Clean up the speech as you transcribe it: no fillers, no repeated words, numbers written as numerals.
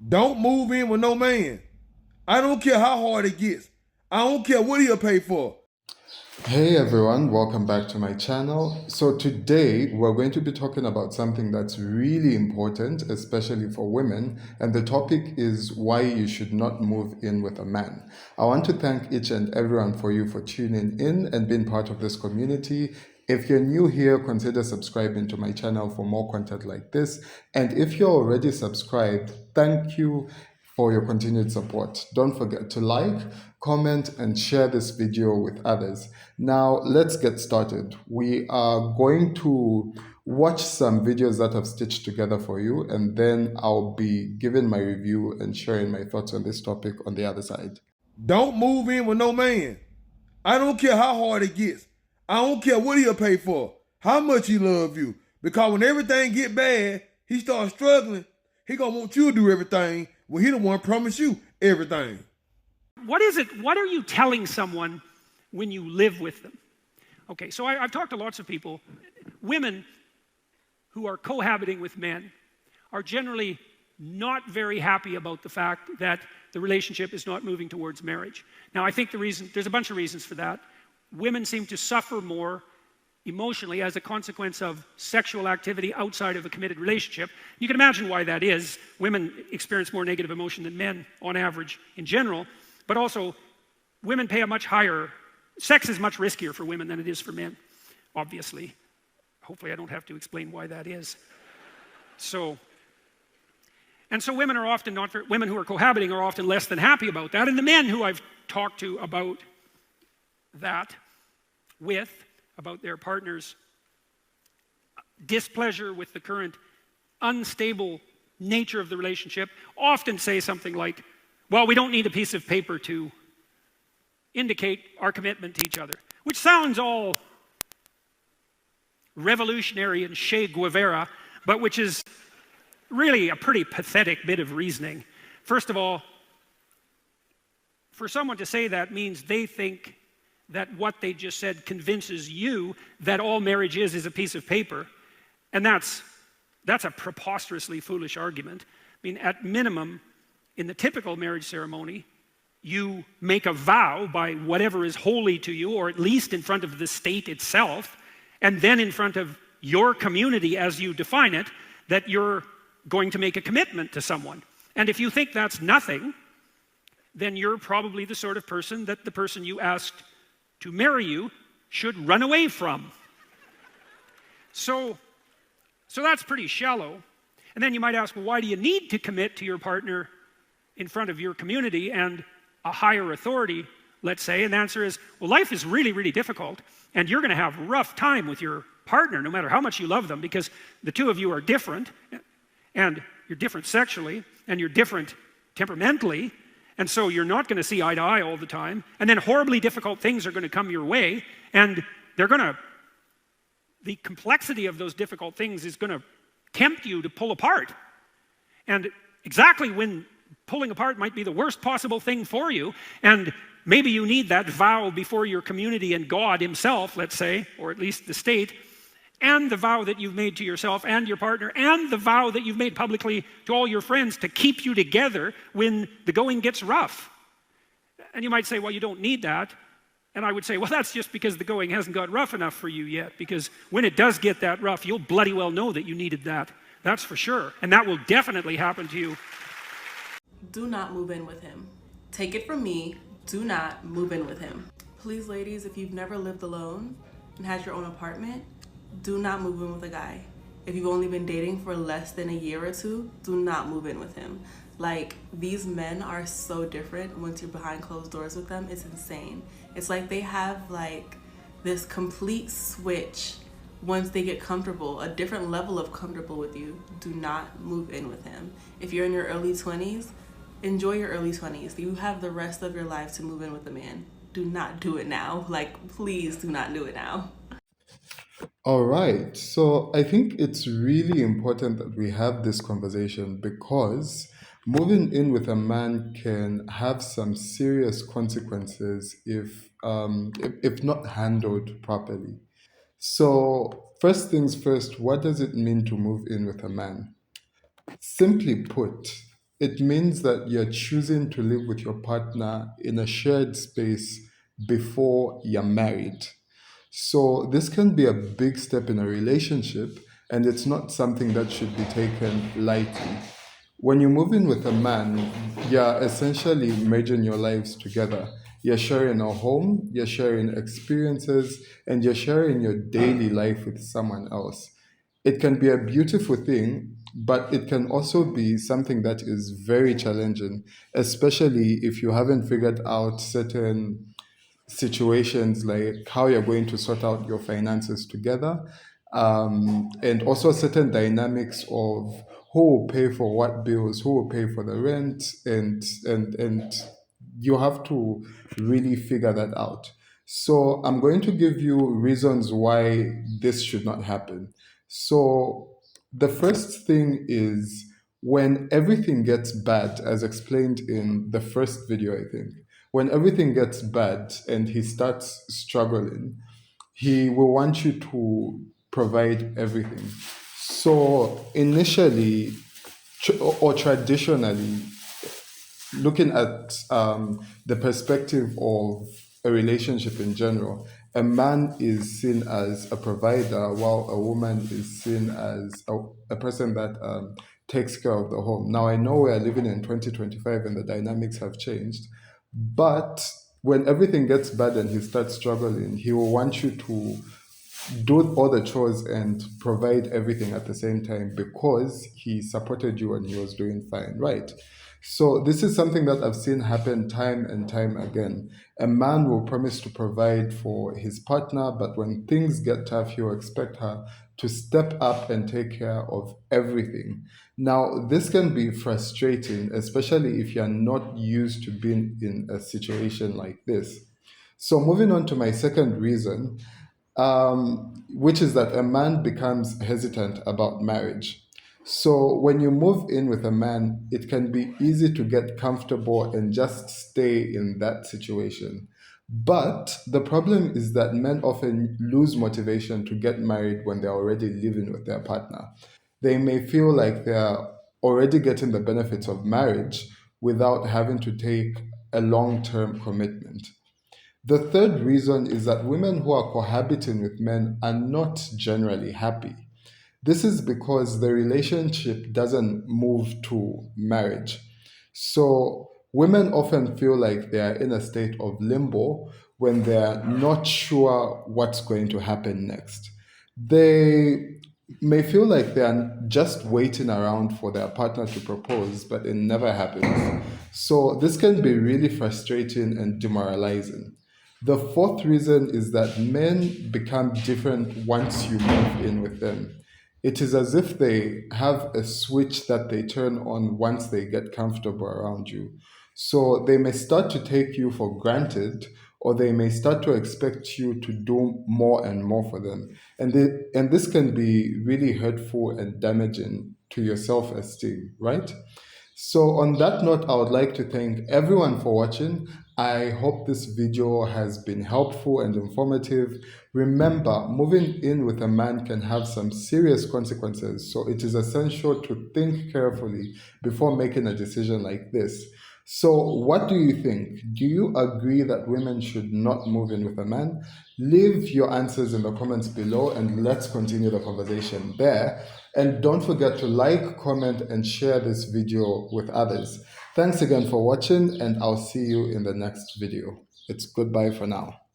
Don't move in with no man. I don't care how hard it gets. I don't care what he'll pay for. Hey everyone, welcome back to my channel. So today we're going to be talking about something that's really important, especially for women, and the topic is why you should not move in with a man. I want to thank each and everyone for you for tuning in and being part of this community. If you're new here, consider subscribing to my channel for more content like this. And if you're already subscribed, thank you for your continued support. Don't forget to like, comment, and share this video with others. Now, let's get started. We are going to watch some videos that I've stitched together for you, and then I'll be giving my review and sharing my thoughts on this topic on the other side. Don't move in with no man. I don't care how hard it gets. I don't care what he'll pay for, how much he love you. Because when everything get bad, he starts struggling. He gonna want you to do everything when he the one promise you everything. What is it? What are you telling someone when you live with them? Okay, so I've talked to lots of people. Women who are cohabiting with men are generally not very happy about the fact that the relationship is not moving towards marriage. Now, I think there's a bunch of reasons for that. Women seem to suffer more emotionally as a consequence of sexual activity outside of a committed relationship. You can imagine why that is. Women experience more negative emotion than men on average in general, but also women pay a much higher, sex is much riskier for women than it is for men, obviously. Hopefully I don't have to explain why that is. So women are often women who are cohabiting are often less than happy about that, and the men who I've talked to about that about their partner's displeasure with the current unstable nature of the relationship often say something like, well, we don't need a piece of paper to indicate our commitment to each other, which sounds all revolutionary and Che Guevara, but which is really a pretty pathetic bit of reasoning. First of all, for someone to say that means they think that what they just said convinces you that all marriage is a piece of paper. And that's a preposterously foolish argument. I mean, at minimum, in the typical marriage ceremony, you make a vow by whatever is holy to you, or at least in front of the state itself, and then in front of your community as you define it, that you're going to make a commitment to someone. And if you think that's nothing, then you're probably the sort of person that the person you asked to marry you should run away from. So that's pretty shallow. And then you might ask, well, why do you need to commit to your partner in front of your community and a higher authority, let's say? And the answer is, well, life is really, really difficult, and you're going to have a rough time with your partner, no matter how much you love them, because the two of you are different, and you're different sexually, and you're different temperamentally, and so you're not going to see eye to eye all the time, and then horribly difficult things are going to come your way, and the complexity of those difficult things is going to tempt you to pull apart. And exactly when pulling apart might be the worst possible thing for you, and maybe you need that vow before your community and God himself, let's say, or at least the state, and the vow that you've made to yourself and your partner, and the vow that you've made publicly to all your friends to keep you together when the going gets rough. And you might say, well, you don't need that. And I would say, well, that's just because the going hasn't got rough enough for you yet, because when it does get that rough, you'll bloody well know that you needed that. That's for sure. And that will definitely happen to you. Do not move in with him. Take it from me, do not move in with him. Please, ladies, if you've never lived alone and had your own apartment, do not move in with a guy. If you've only been dating for less than a year or two, do not move in with him. Like, these men are so different once you're behind closed doors with them. It's insane. It's like they have like this complete switch once they get comfortable, a different level of comfortable with you. Do not move in with him. If you're in your early 20s, enjoy your early 20s. You have the rest of your life to move in with a man. Do not do it now. Like, please do not do it now. All right. So I think it's really important that we have this conversation because moving in with a man can have some serious consequences if not handled properly. So first things first, what does it mean to move in with a man? Simply put, it means that you're choosing to live with your partner in a shared space before you're married. So this can be a big step in a relationship, and it's not something that should be taken lightly. When you move in with a man, you're essentially merging your lives together. You're sharing a home, you're sharing experiences, and you're sharing your daily life with someone else. It can be a beautiful thing, but it can also be something that is very challenging, especially if you haven't figured out certain situations like how you're going to sort out your finances together, and also certain dynamics of who will pay for what bills, who will pay for the rent, and you have to really figure that out. So I'm going to give you reasons why this should not happen. So the first thing is when everything gets bad, as explained in the first video, I think, when everything gets bad and he starts struggling, he will want you to provide everything. So initially, or traditionally, looking at the perspective of a relationship in general, a man is seen as a provider while a woman is seen as a person that takes care of the home. Now, I know we are living in 2025 and the dynamics have changed, but when everything gets bad and he starts struggling, he will want you to do all the chores and provide everything at the same time because he supported you and he was doing fine, right? So this is something that I've seen happen time and time again. A man will promise to provide for his partner, but when things get tough, he'll expect her to step up and take care of everything. Now, this can be frustrating, especially if you're not used to being in a situation like this. So moving on to my second reason, which is that a man becomes hesitant about marriage. So when you move in with a man, it can be easy to get comfortable and just stay in that situation. But the problem is that men often lose motivation to get married when they're already living with their partner. They may feel like they're already getting the benefits of marriage without having to take a long term commitment. The third reason is that women who are cohabiting with men are not generally happy. This is because the relationship doesn't move to marriage. So women often feel like they are in a state of limbo when they're not sure what's going to happen next. They may feel like they are just waiting around for their partner to propose, but it never happens. So this can be really frustrating and demoralizing. The fourth reason is that men become different once you move in with them. It is as if they have a switch that they turn on once they get comfortable around you. So they may start to take you for granted, or they may start to expect you to do more and more for them. And this can be really hurtful and damaging to your self esteem, right? So on that note, I would like to thank everyone for watching. I hope this video has been helpful and informative. Remember, moving in with a man can have some serious consequences, so it is essential to think carefully before making a decision like this. So what do you think? Do you agree that women should not move in with a man? Leave your answers in the comments below and let's continue the conversation there. And don't forget to like, comment, and share this video with others. Thanks again for watching, and I'll see you in the next video. It's goodbye for now.